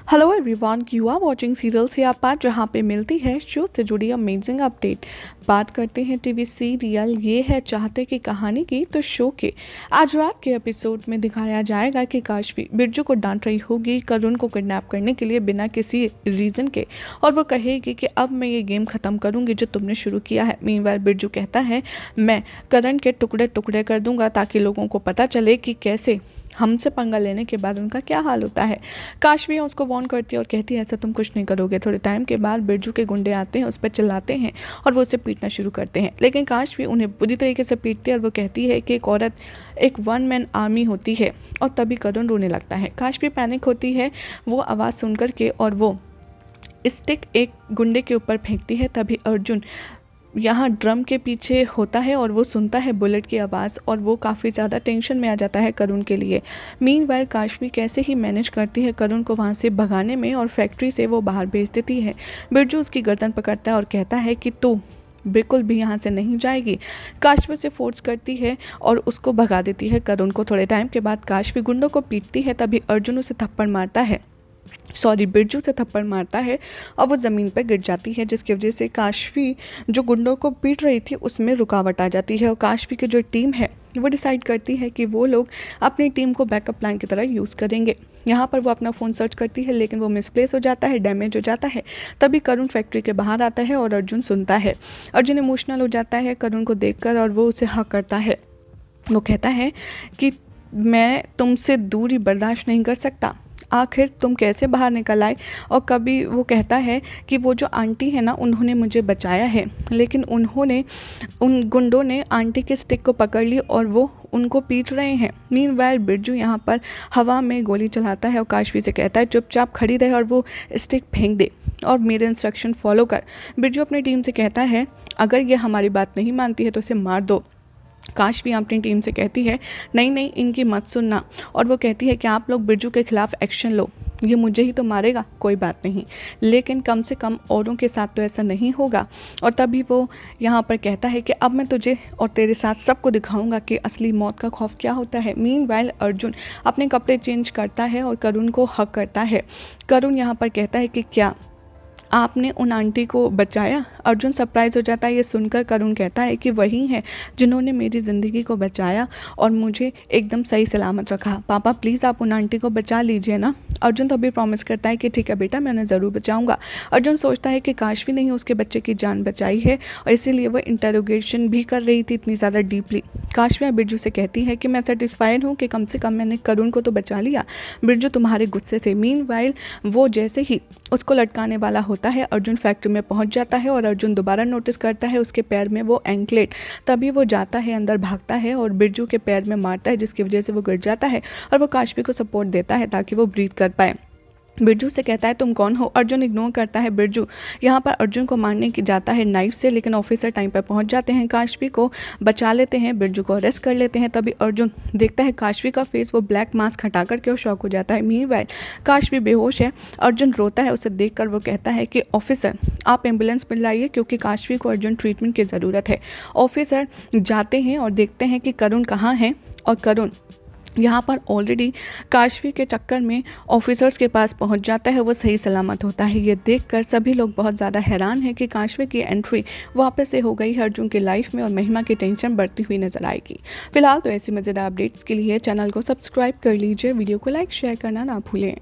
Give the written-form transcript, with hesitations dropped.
Hello everyone, you are watching serial से आप जहाँ पे मिलती है शो से जुड़ी अमेजिंग अपडेट। बात करते हैं टीवी सीरियल ये है चाहते की कहानी की। तो शो के आज रात के एपिसोड में दिखाया जाएगा कि काशवी बिरजू को डांट रही होगी करुण को किडनैप करने के लिए बिना किसी रीज़न के, और वो कहेगी कि अब मैं ये गेम ख़त्म करूँगी जो तुमने शुरू किया है। मीनवाइल बिरजू कहता है मैं करण के टुकड़े टुकड़े कर दूंगा ताकि लोगों को पता चले कि कैसे हमसे पंगा लेने के बाद उनका क्या हाल होता है। काशवी उसको वार्न करती है और कहती है ऐसा तुम कुछ नहीं करोगे। थोड़े टाइम के बाद बिरजू के गुंडे आते हैं, उस पर चिल्लाते हैं और वो उसे पीटना शुरू करते हैं, लेकिन काशवी उन्हें बुरी तरीके से पीटती है और वो कहती है कि एक औरत एक वन मैन आर्मी होती है। और तभी करुण रोने लगता है। काशवी पैनिक होती है वो आवाज़ सुन कर के और वो स्टिक एक गुंडे के ऊपर फेंकती है। तभी अर्जुन यहाँ ड्रम के पीछे होता है और वो सुनता है बुलेट की आवाज़ और वो काफ़ी ज़्यादा टेंशन में आ जाता है करुण के लिए। मीनवाइल काशवी कैसे ही मैनेज करती है करुण को वहाँ से भगाने में और फैक्ट्री से वो बाहर भेज देती है। बिरजू उसकी गर्दन पकड़ता है और कहता है कि तू बिल्कुल भी यहाँ से नहीं जाएगी। काशवी से फोर्स करती है और उसको भगा देती है करुण को। थोड़े टाइम के बाद काशवी गुंडों को पीटती है, तभी अर्जुन उसे थप्पड़ मारता है, बिरजू से थप्पड़ मारता है और वो ज़मीन पर गिर जाती है, जिसकी वजह से काशवी जो गुंडों को पीट रही थी उसमें रुकावट आ जाती है। और काशवी की जो टीम है वो डिसाइड करती है कि वो लोग अपनी टीम को बैकअप प्लान की तरह यूज़ करेंगे। यहाँ पर वो अपना फ़ोन सर्च करती है लेकिन वो मिसप्लेस हो जाता है, डैमेज हो जाता है। तभी करुण फैक्ट्री के बाहर आता है और अर्जुन सुनता है। अर्जुन इमोशनल हो जाता है करुण को देखकर और वो उसे हक करता है। वो कहता है कि मैं तुमसे दूरी बर्दाश्त नहीं कर सकता, आखिर तुम कैसे बाहर निकल आए। और कभी वो कहता है कि वो जो आंटी है ना उन्होंने मुझे बचाया है, लेकिन उन गुंडों ने आंटी के स्टिक को पकड़ ली और वो उनको पीट रहे हैं। मीनवाइल बिरजू यहाँ पर हवा में गोली चलाता है और काशवी से कहता है चुपचाप खड़ी रहे और वो स्टिक फेंक दे और मेरे इंस्ट्रक्शन फॉलो कर। बिरजू अपनी टीम से कहता है अगर ये हमारी बात नहीं मानती है तो इसे मार दो। काशवी अपनी टीम से कहती है नहीं इनकी मत सुनना, और वो कहती है कि आप लोग बिरजू के खिलाफ एक्शन लो, ये मुझे ही तो मारेगा कोई बात नहीं, लेकिन कम से कम औरों के साथ तो ऐसा नहीं होगा। और तभी वो यहाँ पर कहता है कि अब मैं तुझे और तेरे साथ सबको दिखाऊंगा कि असली मौत का खौफ क्या होता है। मीनवाइल अर्जुन अपने कपड़े चेंज करता है और करुण को हक करता है। करुण यहाँ पर कहता है कि क्या आपने उन आंटी को बचाया। अर्जुन सरप्राइज हो जाता है ये सुनकर। करुण कहता है कि वही है जिन्होंने मेरी ज़िंदगी को बचाया और मुझे एकदम सही सलामत रखा। पापा प्लीज़ आप उन आंटी को बचा लीजिए ना। अर्जुन तभी प्रॉमिस करता है कि ठीक है बेटा, मैं उन्हें ज़रूर बचाऊंगा। अर्जुन सोचता है कि काशवी नहीं उसके बच्चे की जान बचाई है और इसीलिए वो इंटरोगेशन भी कर रही थी इतनी ज़्यादा डीपली। काशवी बिरजू से कहती है कि मैं सेटिस्फाइड हूँ कि कम से कम मैंने करुण को तो बचा लिया बिरजू तुम्हारे गुस्से से। मीनवाइल वो जैसे ही उसको लटकाने वाला होता है अर्जुन फैक्ट्री में पहुंच जाता है और अर्जुन दोबारा नोटिस करता है उसके पैर में वो एंकलेट। तभी वो जाता है अंदर, भागता है और बिरजू के पैर में मारता है, जिसकी वजह से वो गिर जाता है और वो काशवी को सपोर्ट देता है ताकि वो ब्रीथ कर पाए। बिरजू से कहता है तुम कौन हो। अर्जुन इग्नोर करता है। बिरजू यहाँ पर अर्जुन को मारने की जाता है नाइफ से, लेकिन ऑफिसर टाइम पर पहुँच जाते हैं, काशवी को बचा लेते हैं, बिरजू को अरेस्ट कर लेते हैं। तभी अर्जुन देखता है काशवी का फेस, वो ब्लैक मास्क हटा करके और शॉक हो जाता है। मीनवाइल काशवी बेहोश है। अर्जुन रोता है, उसे देखकर वो कहता है कि ऑफिसर आप एम्बुलेंस में लाइए क्योंकि काशवी को अर्जुन ट्रीटमेंट की ज़रूरत है। ऑफिसर जाते हैं और देखते हैं कि करुण कहाँ है, और करुण यहाँ पर ऑलरेडी काशवी के चक्कर में ऑफिसर्स के पास पहुँच जाता है, वो सही सलामत होता है। ये देखकर सभी लोग बहुत ज़्यादा हैरान हैं कि काशवी की एंट्री वापस से हो गई है अर्जुन की लाइफ में और महिमा की टेंशन बढ़ती हुई नजर आएगी। फिलहाल तो ऐसी मज़ेदार अपडेट्स के लिए चैनल को सब्सक्राइब कर लीजिए, वीडियो को लाइक शेयर करना ना भूलें।